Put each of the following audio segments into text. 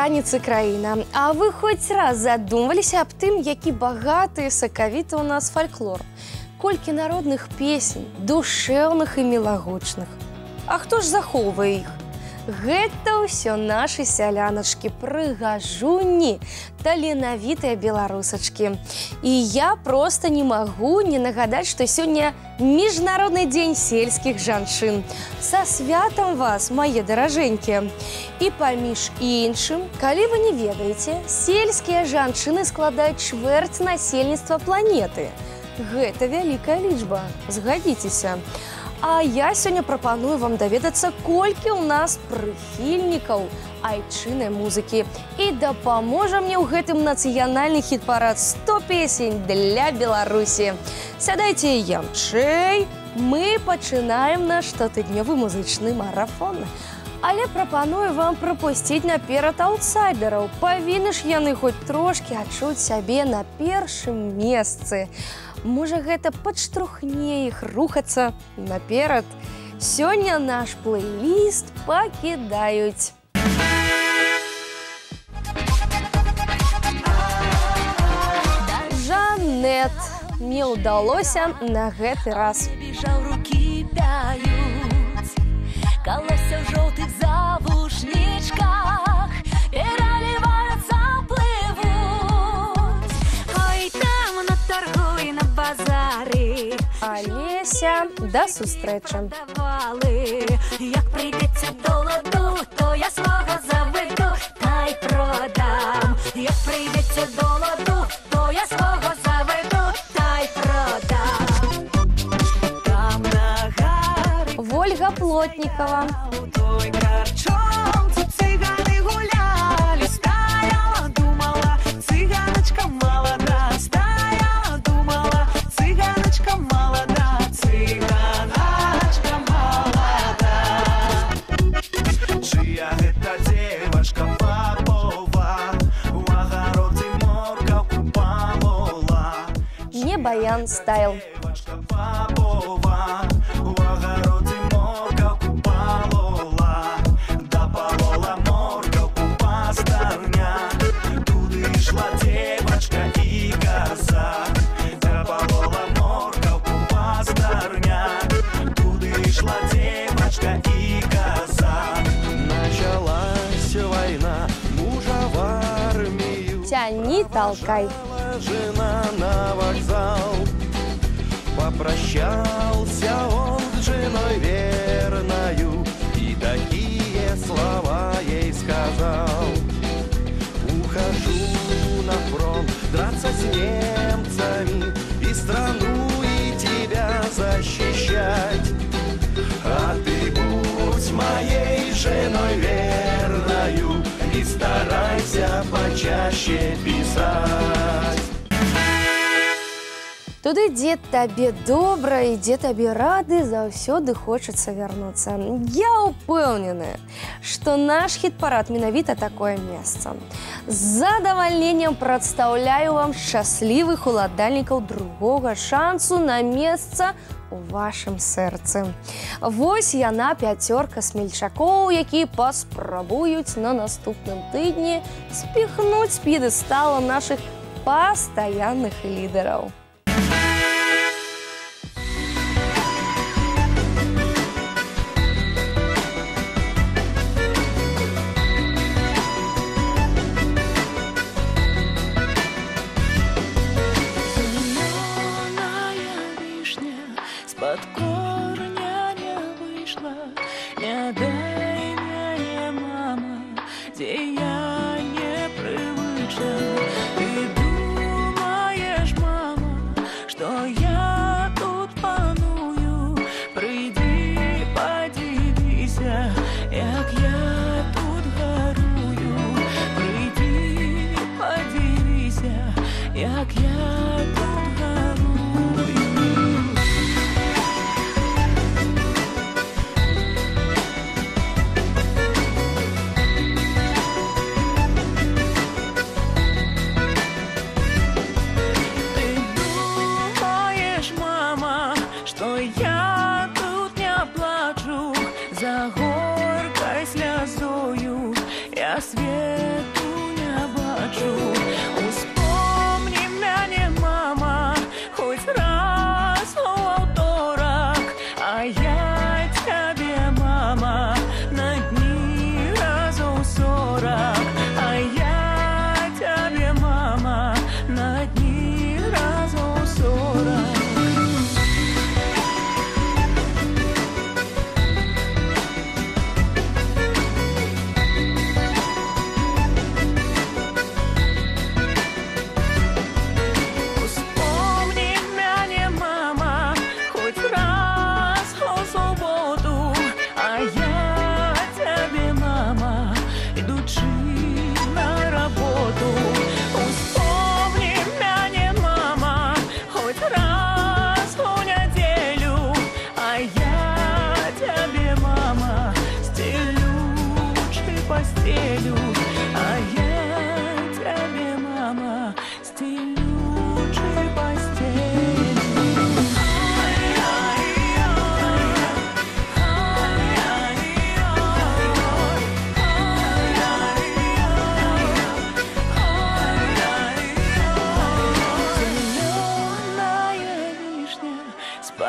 танец і краіна. А вы хоць раз задумваліся аб тым, які багаты і сакавіты ў нас фальклор? Колькі народных песень, душэўных і мілагучных. А хто ж захоўвае іх? Гэта ўсё нашы сяляначкі, прыгажуні, таленавітыя беларусачкі. І я проста не магу не нагадаць, што сёння міжнародны дзень сельскіх жанчын. Са святам вас, мае даражэнькія. І паміж іншым, калі вы не ведаеце, сельскія жанчыны складаюць чвэрць насельніцтва планеты. Гэта вялікая лічба, згадзіцеся. А я сёння прапаную вам даведацца, колькі ў нас прыхільнікаў айчыннай музыкі. І дапаможа мне ў гэтым нацыянальны хіт-парад 100 песень для Беларусі. Сядайце ямчэй, мы пачынаем наш штотыднёвы музычны марафон. Але прапаную вам прапусціць наперад аўтсайдераў. Павінны ж яны хоць трошкі адчуць сябе на першым месцы. Можа, гэта падштурхне іх рухацца наперад. Сёння наш плейліст пакідаюць. Жанет. Не ўдалося на гэты раз. Колося в жовтих завушничках, переливаються, пливуть. Ой, там на торгу і на базарі. Олеся, до сустрэчы. Як прийдеться до ладу, то я свого заведу, та й продам. Як прийдеться до ладу, то я свого заведу, та й продам. Там на гарі Ольга Плотникова. той карчом цигани гуляли, стояла, думала, циганочка молода, стояла, думала, циганочка молода, циганочка молода. Чия гэта девочка Попова, у огороде морковку полола. Не Баян Стайл. Девочка Попова, у огороде морковку полола. Да полола морковку пасторня, туды шла девочка и коза. Да полола морковку пасторня, туды шла девочка и коза. Началась война, мужа в армию. Тяни, толкай. Жена на вокзал. Попрощался он с женой верною и такие слова ей сказал: ухожу на фронт драться с немцами и страну и тебя защищать. А ты будь моей женой верною и старайся почаще писать. Туды, дзе табе добра і дзе табе рады, заўсёды хочацца вярнуцца. Я ўпэўненая, што наш хіт-парад менавіта такое месца. З задавальненнем прадстаўляю вам шчаслівых уладальнікаў другога шансу на месца у вашым сэрцы. Вось яна, пяцёрка смельчакоў, якія паспрабуюць на наступным тыдні спіхнуць з п'едэстала нашых пастаянных лідараў. Под корня не вышла, не дай мне, мама, где я не привычна. Ты думаешь, мама, что я тут паную? Приди, подивися, як я тут гарую. Приди, подивися, як я тут гарую. Я тут не плачу за горькой слезою, я свету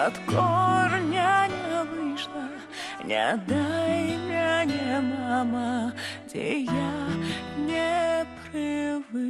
от корня не вышла. Не дай мне, мама, где я непривычна.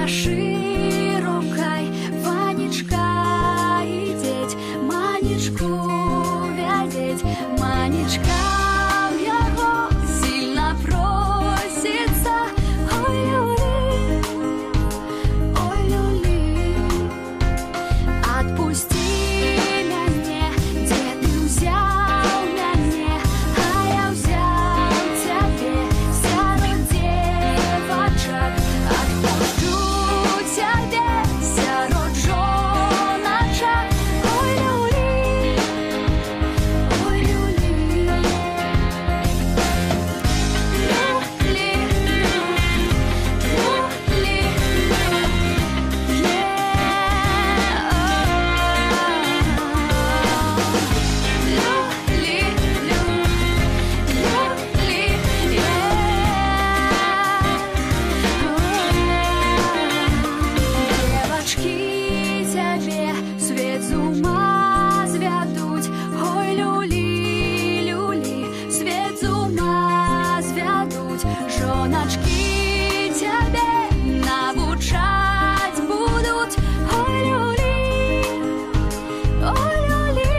Маши рукой, Ванечка, идеть, Манечку вядеть, Манечка в яго сильно просится. Ой, люли, ой, люли, отпусти мяне, где ты взял мяне, а я взял тебе сярод девочек. Отпущу тебе сярод жоночек. Ой, люли, ой, люли, девочки тебе свет з ума звядуть. Ой, люли, люли, свет з ума звядуть. Жоночки тебе навучать будуть. Ой, люли, ой, люли.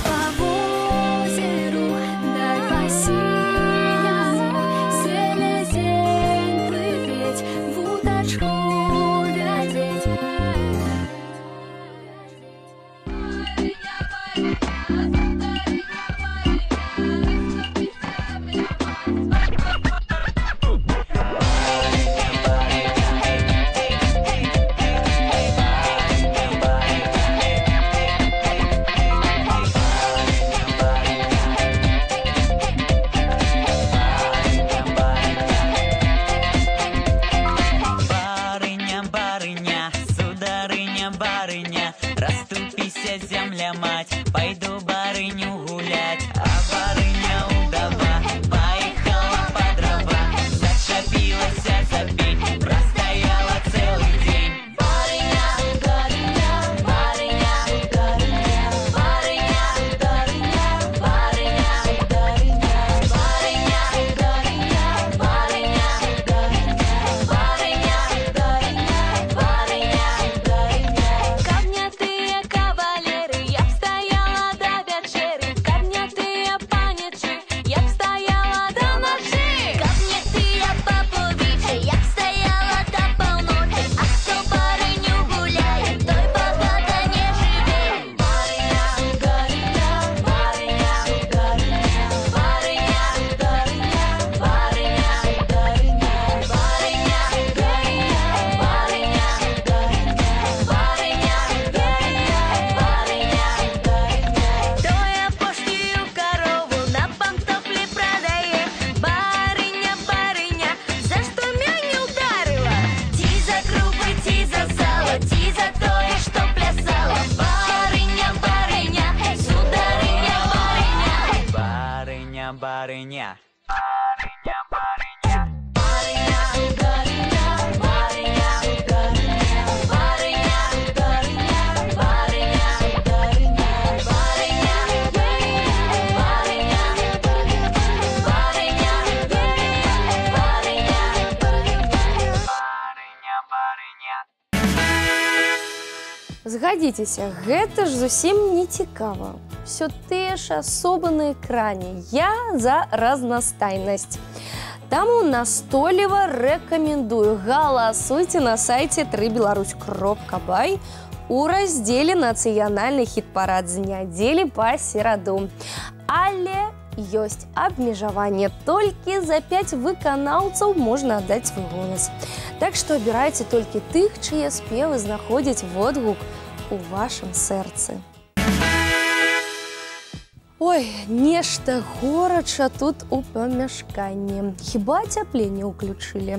По озеру, дай по синему, селезень плыть, вудочку вядеть. Барыня, барыня, сударыня, барыня, расступися, земля мать, пойду барыню гулять. А барыня удава поехала по дрова, зачепилась за пень, простояла целый день. Барыня, барыня, барыня, барыня, барыня, барыня, барыня, барыня, барыня, барыня, барыня, барыня, Камнятые кавалеры, я б стояла до вечери. Камнятые паничи, я б стояла до ночи. Камнятые поповичи, я б стояла до полночи. А кто барыню гуляет, той богато не живет. Барыня, барыня, барыня, барыня, барыня, барыня, барыня, барыня, барыня, барыня, то я поштію корову на пантофлі продає. Барыня, барыня, за что меня ударила? Ти за крупы, ти за сало, ти за тое, что плясала. Барыня, барыня, сударыня, барыня. Барыня, барыня. Барыня, барыня. Барыня, барыня, барыня, барыня, барыня, барыня, барыня, барыня, барыня, Згадзіцеся, гэта ж зусім не цікава. Все тыя ж асобы на экране. Я за разнастайнасць. Таму настойліва рэкамендую, галасуйце на сайце 3беларусь.бай у раздзеле «Нацыянальны хіт-парад» з нядзелі па сераду. Але ёсць абмежаванне. Толькі за 5 выканаўцаў можна аддаць свой голас. Так што абірайце толькі тых, чые спевы знаходзяць водгук у вашым сэрцы. Ой, нешта горача тут у памяшканні. Хіба ацяпленне ўключылі?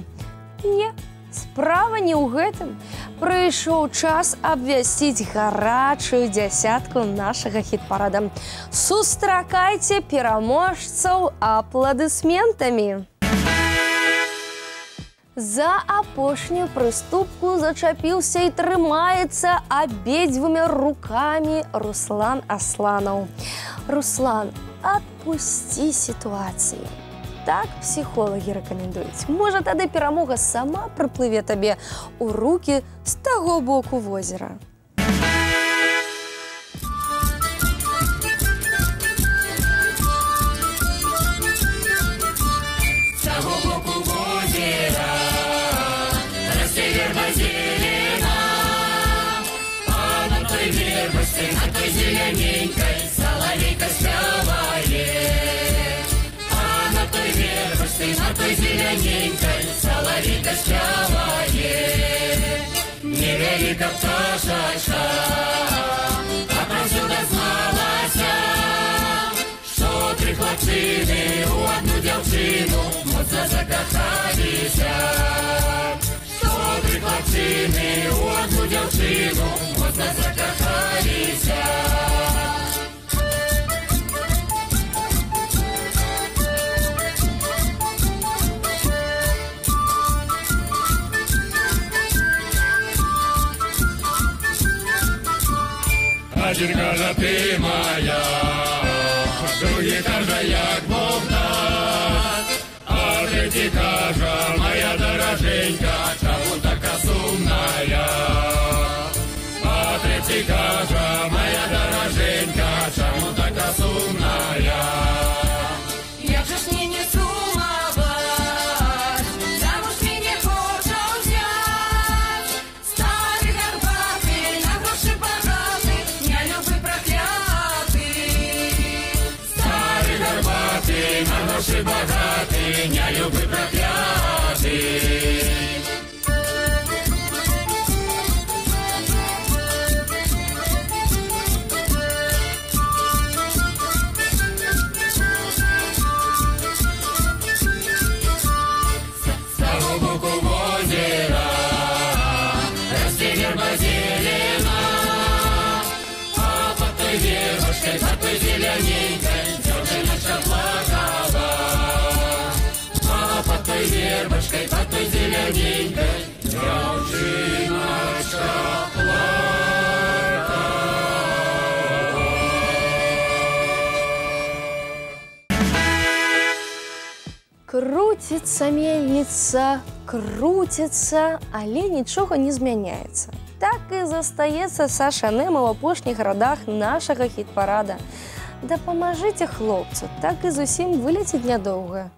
Не. Справа не ў гэтым. Прыйшоў час абвясціць гарачую дзясятку нашага хіт-парада. Сустракайце пераможцаў апладысментамі. За апошнюю прыступку зачапіўся і трымаецца абедзвюмі рукамі Руслан Асланаў. Руслан, адпусці сітуацыю. Так псіхолагі рэкамендуюць. Можа, тады перамога сама прыплыве табе ў рукі з таго боку возера. На той зелененькой соловейка спявает. Невелика пташечка, а правда зналася, що три хлопчини у одну дівчину моцно закохалися. Що три хлопчини у одну дівчину моцно закохалися. Один каже, ти моя, другий каже, як Бог дасть, а третій каже, моя дороженька, чому така сумная? А третій каже, моя дороженька, чому така сумная? Як же ж мені не сумовать, замуж мене хоче взять. Старий горбатий, на гроші багатий, я люби проклятий. Старий горбатий, на гроші багатий, я люби проклятий. Под той зелененькой девчоночка плакала, а под той вербочкой, под той зелененькой девчоночка плакала. Крутится мельница, крутится, але нічога не змяняецца. Так і застаецца Саша Нема ў апошніх радах нашага хіт-парада. Дапамажыце хлопцу, так і зусім вылеціць нядоўга.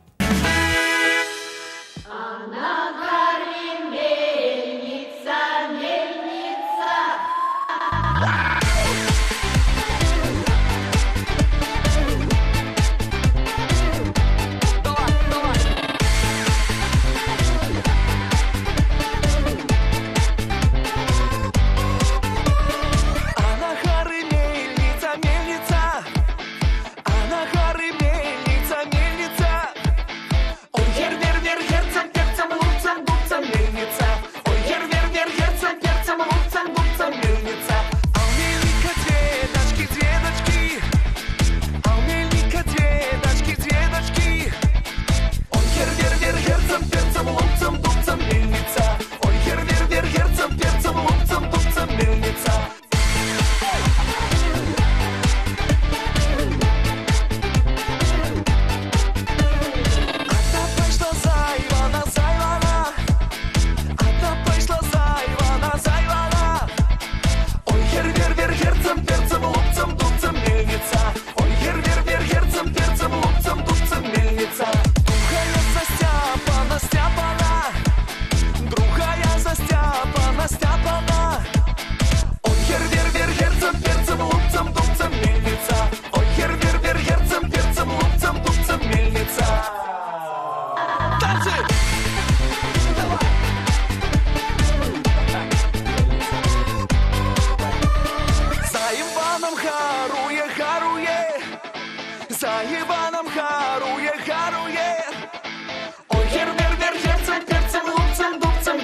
За Иваном харуе, харуе. Ой, гер-гер-гер, герцем, перцем, лупцем, дубцем,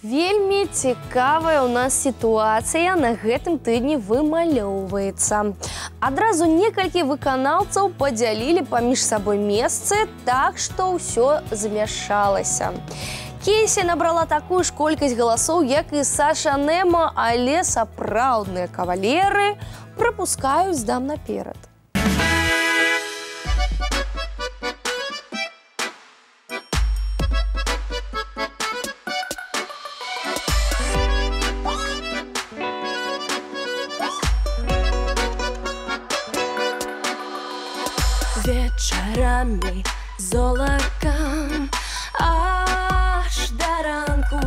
Вельмі цікавая ў нас сітуацыя на гэтым тыдні вымалёўваецца. Адразу некалькі выканаўцаў падзялілі паміж сабой месцы, так што ўсё змяшалася. Кейсі набрала такую ж колькасць галасоў, як і Саша Немо, але сапраўдныя кавалеры прапускаюць дам наперад. Вечорами золотом аж до ранку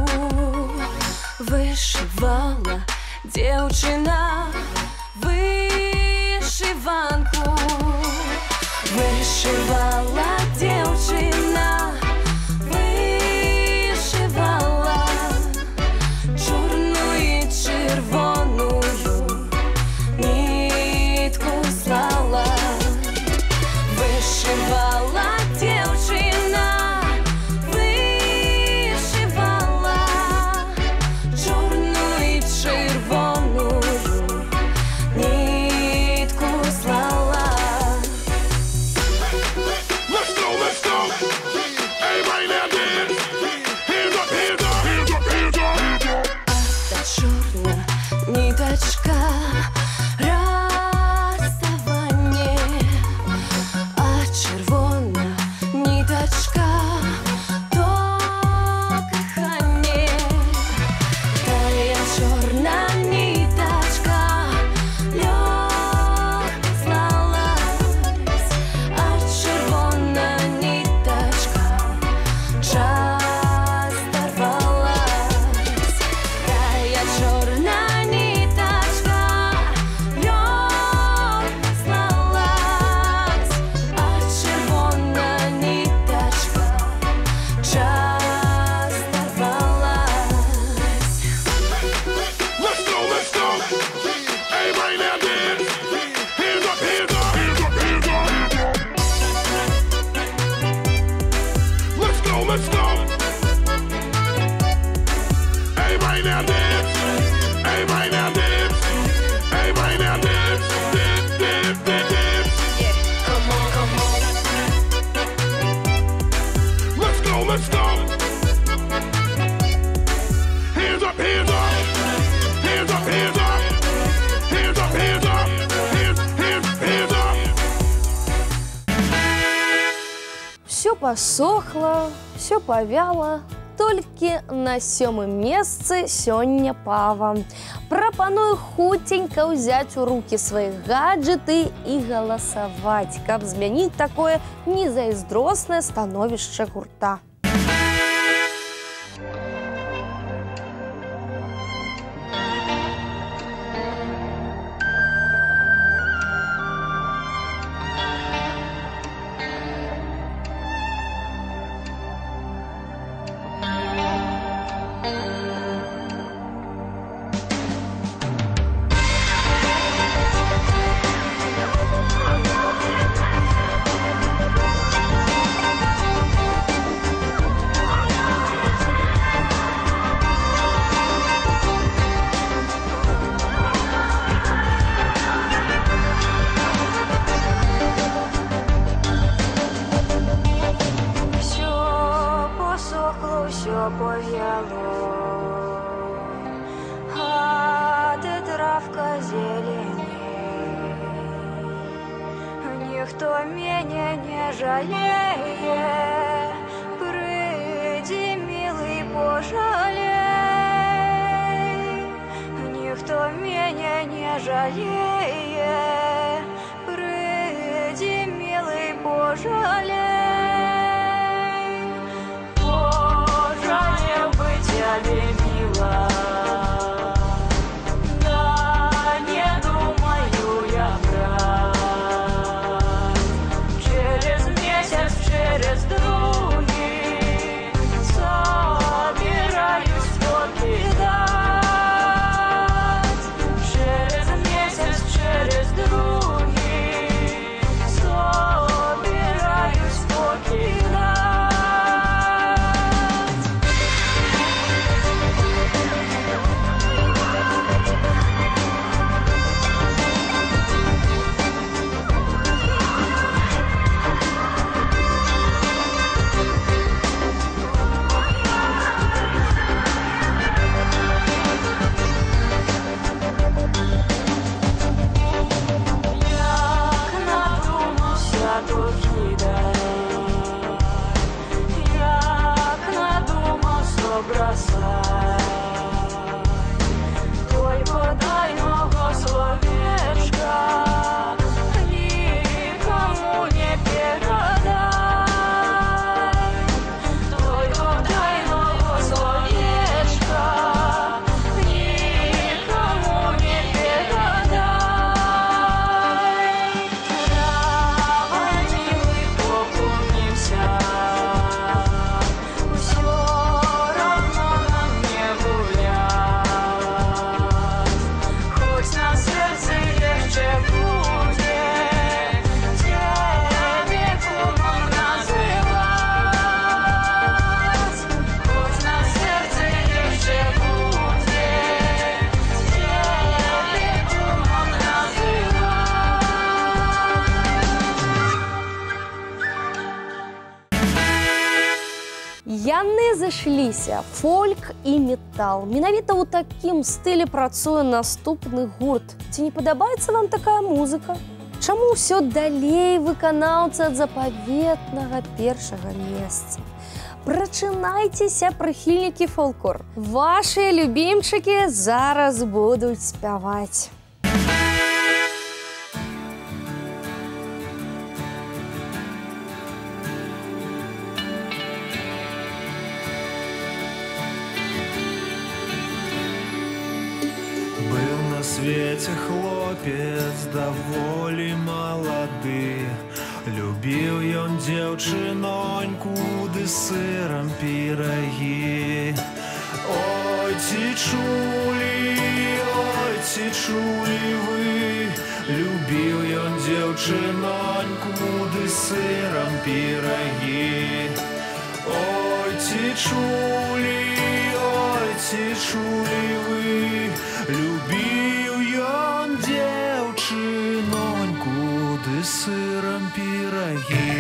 вышивала девчина вышиванку. Вышивала девчина, вышивала чорну і червоную нитку слала. Вышивала девчина, вышивала чорну і червоную нитку слала. Let's go, let's go. Everybody now dance. Hands up, hands up, hands up, hands up, hands up. Та чорна ниточка розставання, а червона ниточка то кохання. Тая чорна ниточка легко слалась, а червона ниточка часто рвалась. Тая чорна ниточка легко слалась, а червона ниточка часто рвалась. Let's go, let's go. Everybody now dance. Hands up, hands up, hands up, hands up, hands up. Let's go, let's go. Everybody now dance. Everybody now dance. Everybody now dance. Dance, dance, dance, dance. Come on, come on. Let's go, let's go. Hands up, hands up. Hands up, hands up. Hands up, hands up. Hands, hands, hands up. Все посохло, все повяло, толькі на 7-м месцы сёння Пава. Прапаную хуценька ўзяць у рукі свае гаджеты і галасаваць, каб змяніць такое незайздроснае становішча гурта. Все посохло, все пов'яло, а де травка зеленей. Ніхто мене не жалеє, прийди, милий, пожалей. Ніхто мене не жалеє, прийди, милий, пожалей. Пожалел бы тебе, мила, да не думаю я брать. Через месяц, через другий собираюсь вот и дать. Через месяц, згасай. Только дай мого словечка, никому не передай. Только дай мого словечка, никому не передай. Давай, милый, поклонимся, все равно нам не гулять. Хоть на сердце легче будет тебе кумом называть. Хоть на сердце легче будет тебе кумом называть. Яны зашліся фольк і метал. Менавіта ў такім стылі працуе наступны гурт. Ці не падабаецца вам такая музыка? Чаму ўсё далей выканаўцы ад запаветнага першага месца? Прачынайцеся, прыхільнікі фолклор. Вашыя любімчыкі зараз будуць спяваць. Был на свете хлопец даволі малады, любіў ён дзяўчыноньку ды сырам пірагі. Ой, ці чулі вы, любіў ён дзяўчыноньку ды сырам пірагі. Ой, ці чулі вы, любіў ён дзяўчыноньку ды сырам пірагі.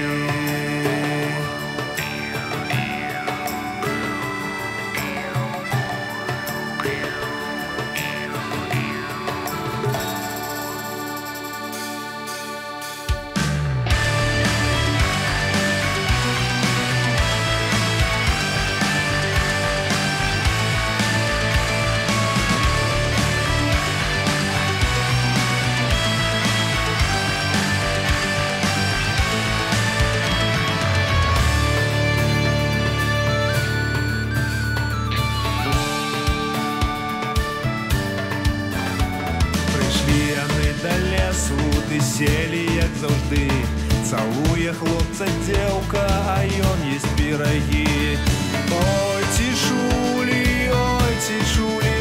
Селі, як завжди, цалуе хлопца дзеўка, а ён есць пірагі. Ой, ці чулі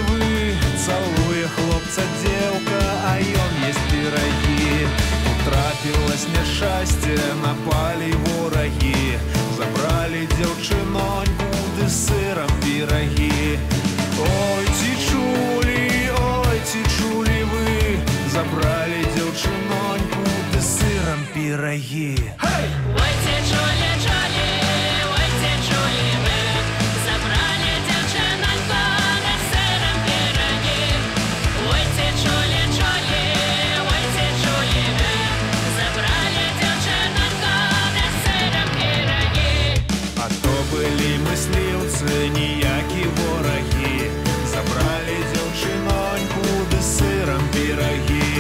вы, цалуе хлопца дзеўка, а ён есць пірагі. Трапілась няшчасце, напалі ворагі, забралі дзяўчыноньку ды сырам пірагі. Ой, ці чулі вы, забралі дзяўчыноньку ды сырам пірагі. Ой, ці чулі вы, забрали дзяўчыноньку ды сырам пірагі. Ой, ці чулі вы, забрали дзяўчыноньку ды сырам пірагі. А то былі мысліўцы, ніякі ворагі, забралі дзяўчыноньку ды сырам пірагі.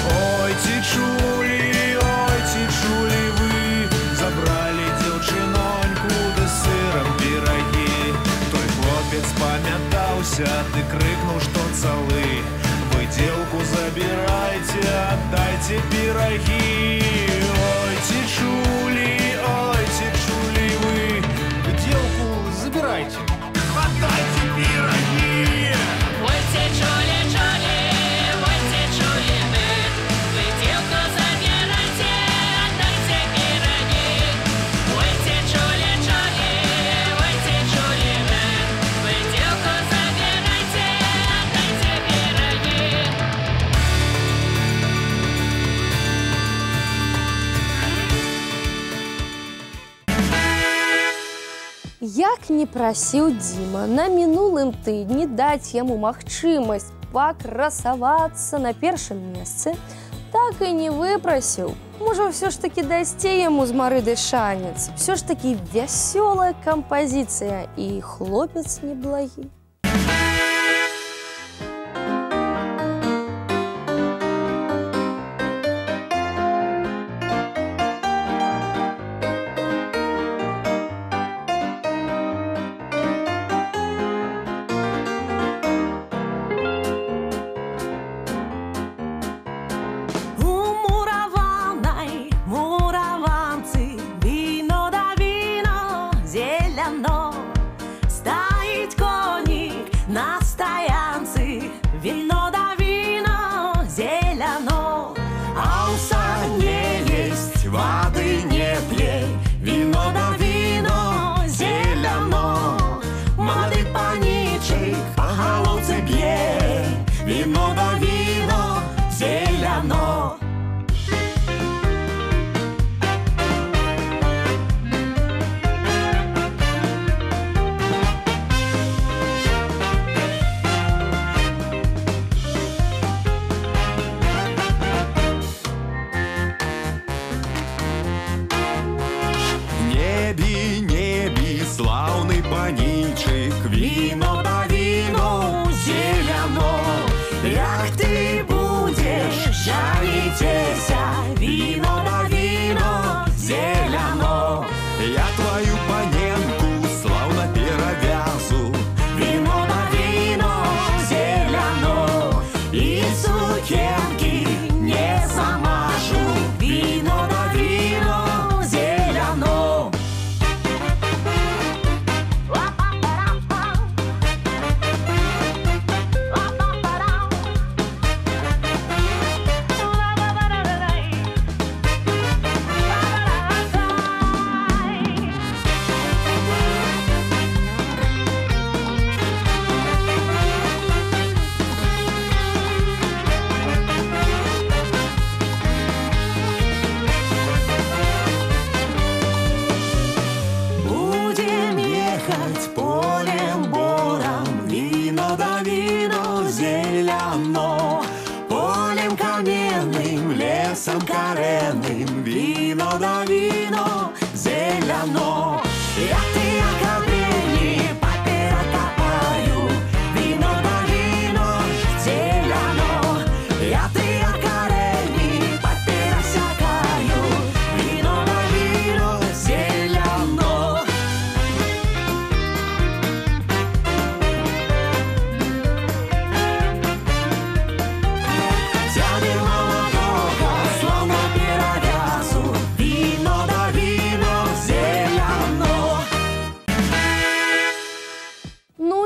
Ой, ці чулі вы, забралі дзяўчыноньку ды сырам пірагі. Той хлопец памятаўся, ды крыкнуў, што цалы. Вы дзеўку забірайце, аддайце пірагі. Ой, ці чулі вы, дзеўку забірайце, аддайце пірагі. Ой, ці чулі вы, вы дзеўку забірайце, аддайце пірагі. Ой, ці чулі вы, вы дзеўку забірайце, аддайце пірагі. Як не прасіў Дзіма на мінулым тыдні даць яму магчымасць пакрасавацца на першым месцы, так і не выпрасіў. Можа, все ж таки дасце яму з Марыдай шанец. Все ж таки вясёлая кампазіцыя і хлопец неблагі.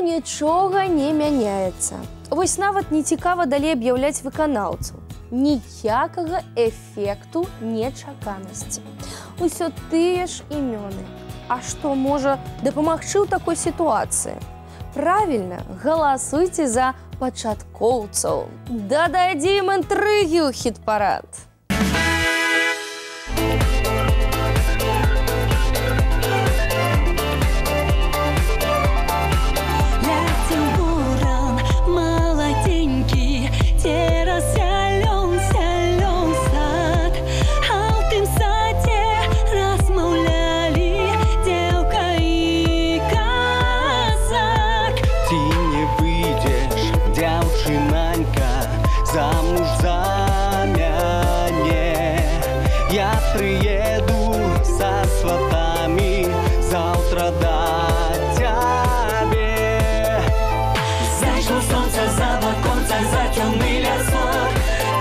Нічога не мяняецца. Вось нават не цікава далей аб'яўляць выканаўцаў. Ніякага эфекту нечаканасці. Усё тыя ж імёны. А што можа дапамагчы ў такой сітуацыі? Правільна, галасуйце за пачаткоўцаў. Дададзім інтрыгі ў хіт-парад. Замуж за мяне. Я приеду со сватами завтра до тебе. Зашло солнце за оконце, за темный лесок.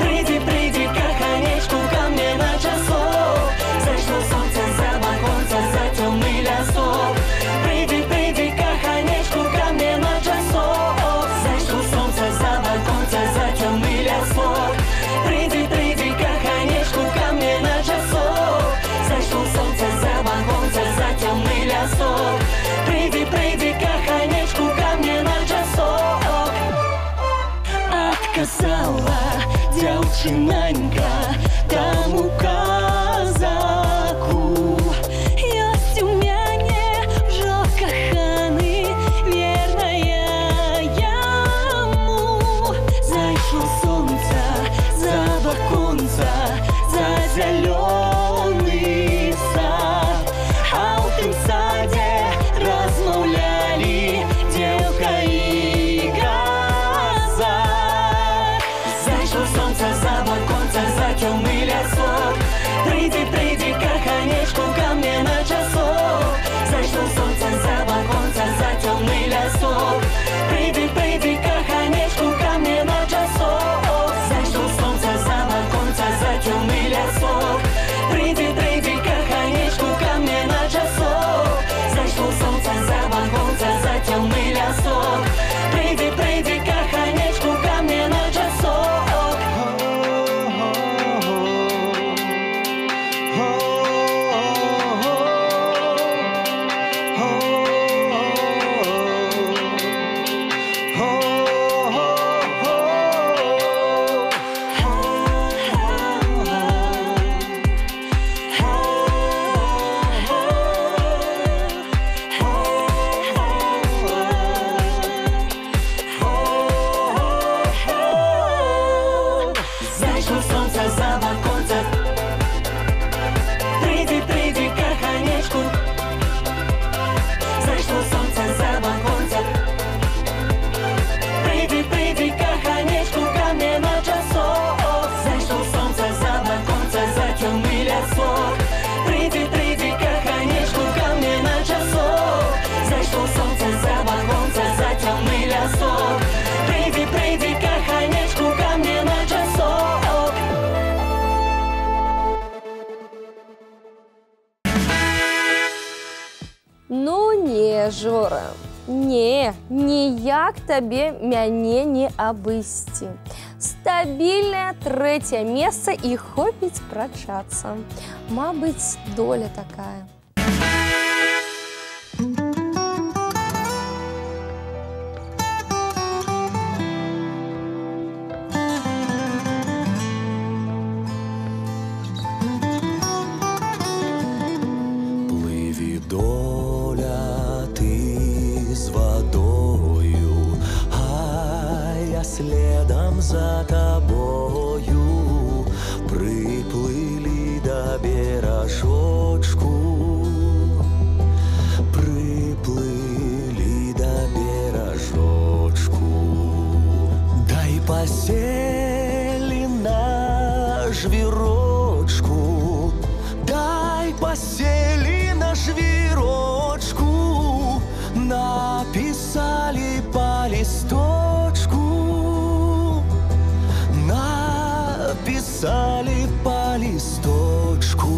Приди, приди, каханечку ко мне на часок. Зашло солнце за оконце, за темный лесок. Приди, приди, каханечку ко мне на часок. Зашло солнце за оконце, за темный лесок. Приди, приди, каханечку ко мне на часок. Зашло солнце за оконце, за темный лесок. Приди, приди, каханечку ко мне на часок. Отказала дзяўчынанька таму казаку. Ёсць у мяне ўжо каханы, верная яму. Зайшло сонца за ваконца, за зялёны мажора. Не, ніяк табе мяне не абысці. Стабільнае 3-е месца і хопіць прачацца. Мабыць, доля такая. Следом за тобою приплыли до бережочку, приплыли до бережочку. Дай посели на жвирочку, дай посели на жвирочку, написали по листочку. Написали по листочку.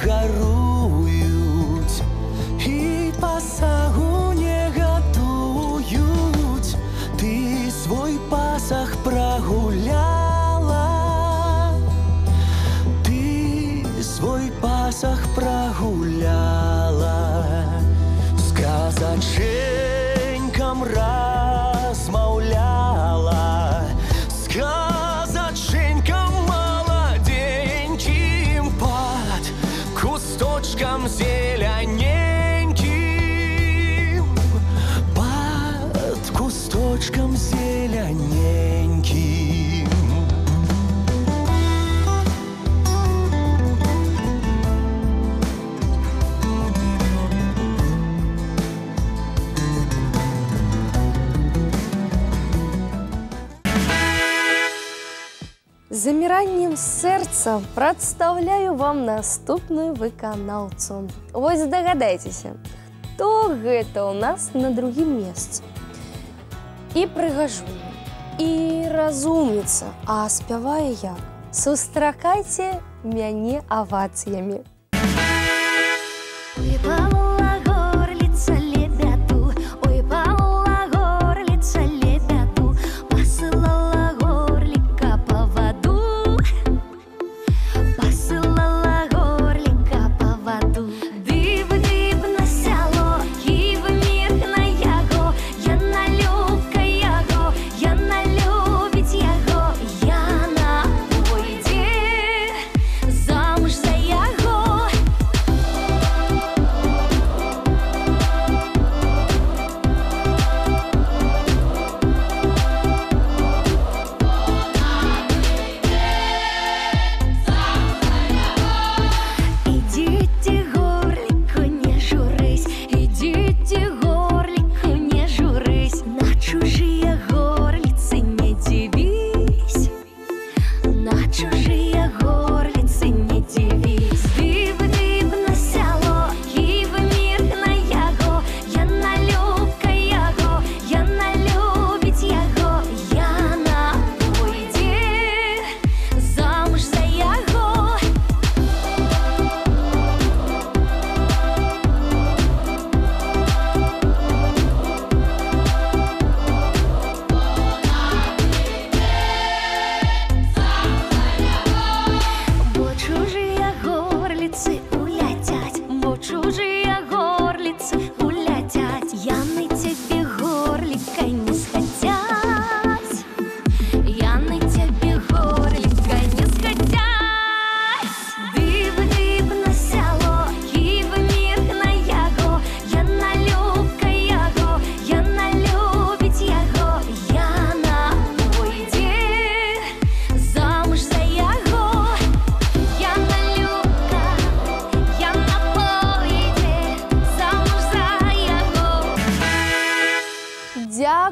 Гарують і пасагу не готують. Ти свой пасах прогуляла, ти свой пасах прогуляла. З казаченьком размаўляла, з казаченьком молоденьким под кусточком зелененьким, под кусточком зелененьким. З заміраннем сэрца прадстаўляю вам наступную выканаўцу. Вось здагадайцеся, хто гэта ў нас на другім месцы. І прыгажуня, і разумніца, а спявае як? Сустракайце мяне авацыямі. Ой, Павла горлица лебяду, ой, Павла горлица лебяду, посылала горлика по воду, посылала горлика по воду. Див-див на сяло, кивнір на яго, яна любка яго, яна любить яго, яна пойде замуж за яго.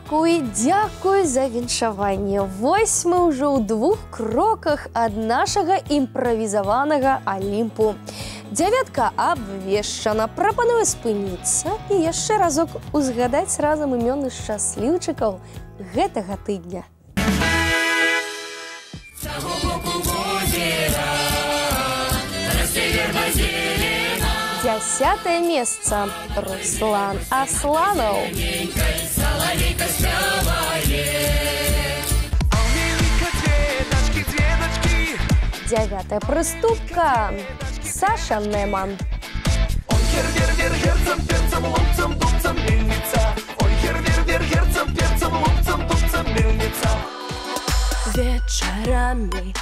Дзякуй за віншаванне. Вось мы ўжо ў 2 кроках ад нашага імправізаванага Алімпу. 9 абвешчана. Прапаную спыніцца і яшчэ разок узгадаць разам імёны шчасліўчыкаў гэтага тыдня. 10 месца. Руслан Асланов. 9 прыступка. Саша Неман. 'Вечарами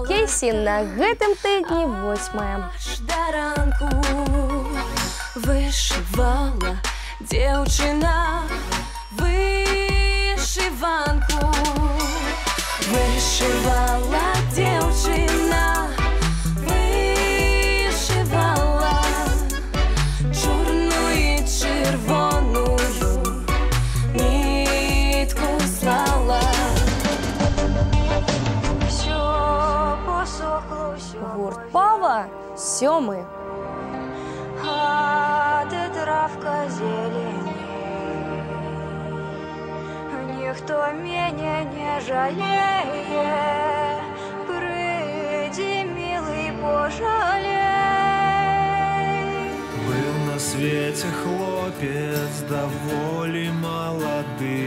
Кейсі на гэтым тыдні 8. да ранку вышивала дзяўчына вышиванку. Вышивала дзяўчына, вышивала чорную і чырвоную нітку слала. Всё посохло, всё Гурт Пава 7. А ты травка зелени, ніхто мене не жалеє, прийди, милый, пожалей. Был на свете хлопец даволі малады.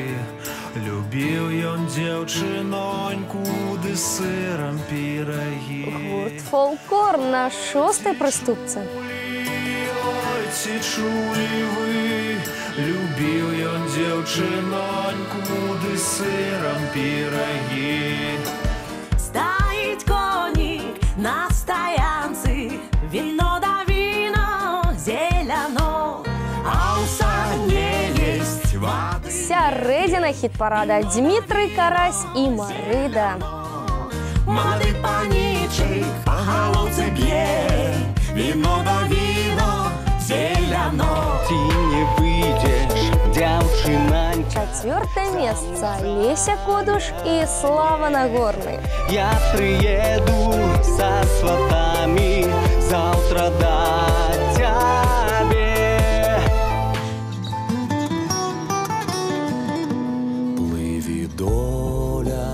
Любіў ён дзяўчыноньку ды сырам пірагі. Гурт Фолклор на 6 прыступцы. Ой, ці чулі вы, любіў ён дзяўчыноньку ды сырам пірагі. Стоїть конік на стоянці, віно да віно зеляно, а у сане єсть вода. Сярэдзіна хіт-парада. Дмітрий Карась і Марыда. Молодий панічик по головці б'є, віно да віно зеляно. Ти не выйдешь, дзяўчынанька. 4 месца. Леся Кодуш і Слава Нагорны. Я приеду со сватами завтра до тебе. Пливи, доля,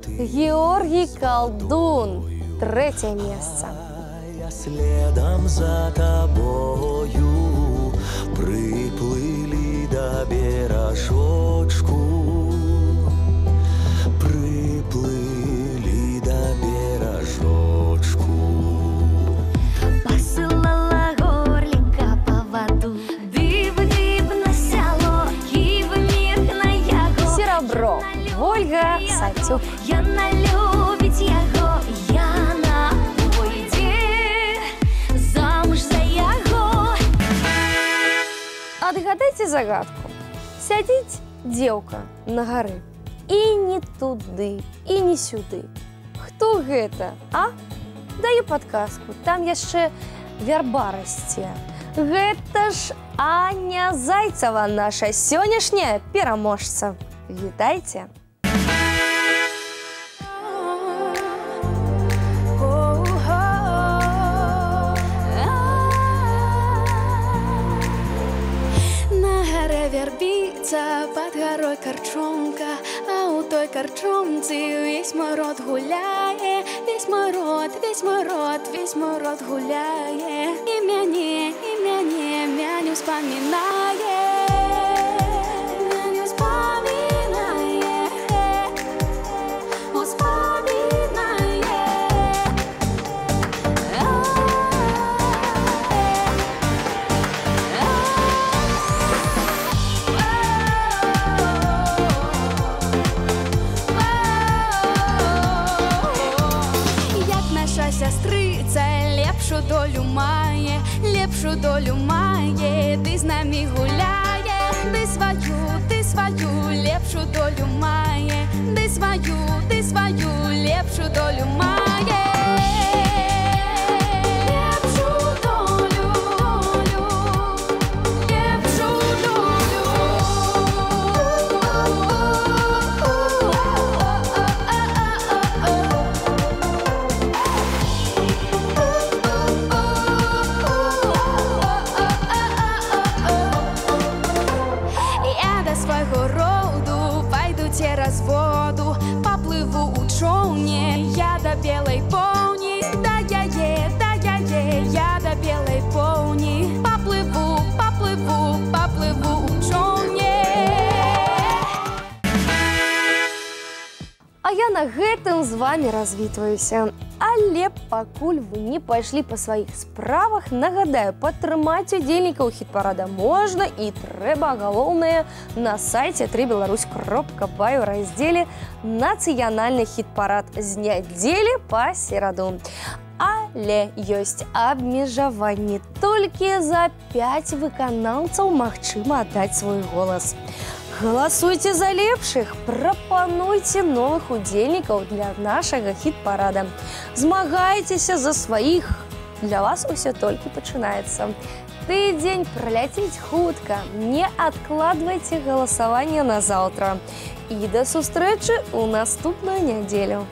ты Георгій Калдун. 3 месца. я следом за тобою. Приплыли до бережочку, приплыли до бережочку. Посылала горлинка по воду, дыб-дыб на село, и в мир на яго. Серебро. Ольга Сатюк. Яна любить яго, яна пойдзе замуж за яго. Адгадайце загадку. Сядзіць дзеўка на гары. І не туды, і не сюды. Хто гэта, а? Даю падказку. Там яшчэ вярба расце. Гэта ж Аня Зайцева, наша сённяшняя пераможца. Вітайце! Вербіца, пад гарой карчомка, а у той карчомцы весь мой род гуляе, весь мой род, весь мой род, весь мой род гуляе, і мяне мяню вспамінае. Мяню вспамінае, вспамінае. Сястриця лепшу долю має, ти з нами гуляє, ти свою лепшу долю має, ти свою лепшу долю має. Лепшу долю, лепшу долю. разводу, поплыву у човне, я до белой пони, да-я-е, я до белой пони, поплыву, поплыву, поплыву у човне. А я на гэтым з вами развітваюся. Але пакуль вы не пайшлі па сваіх справах, нагадаю, падтрымаць удзельнікаў хіт-парада можна і трэба, галоўнае, на сайце www.belарусь.бай у раздзеле «Нацыянальны хіт-парад» з нядзелі па сераду. Але ёсць абмежаванні. Толькі за 5 выканаўцаў магчыма аддаць свой голас. Галасуйце за лепшых, прапануйце новых удзельнікаў для нашага хіт-парада. Змагайцеся за сваіх. Для вас усё толькі пачынаецца. Тыдзень праляціць хутка. Не адкладвайце галасаванне на заўтра. І да сустрэчы ў наступную нядзелю.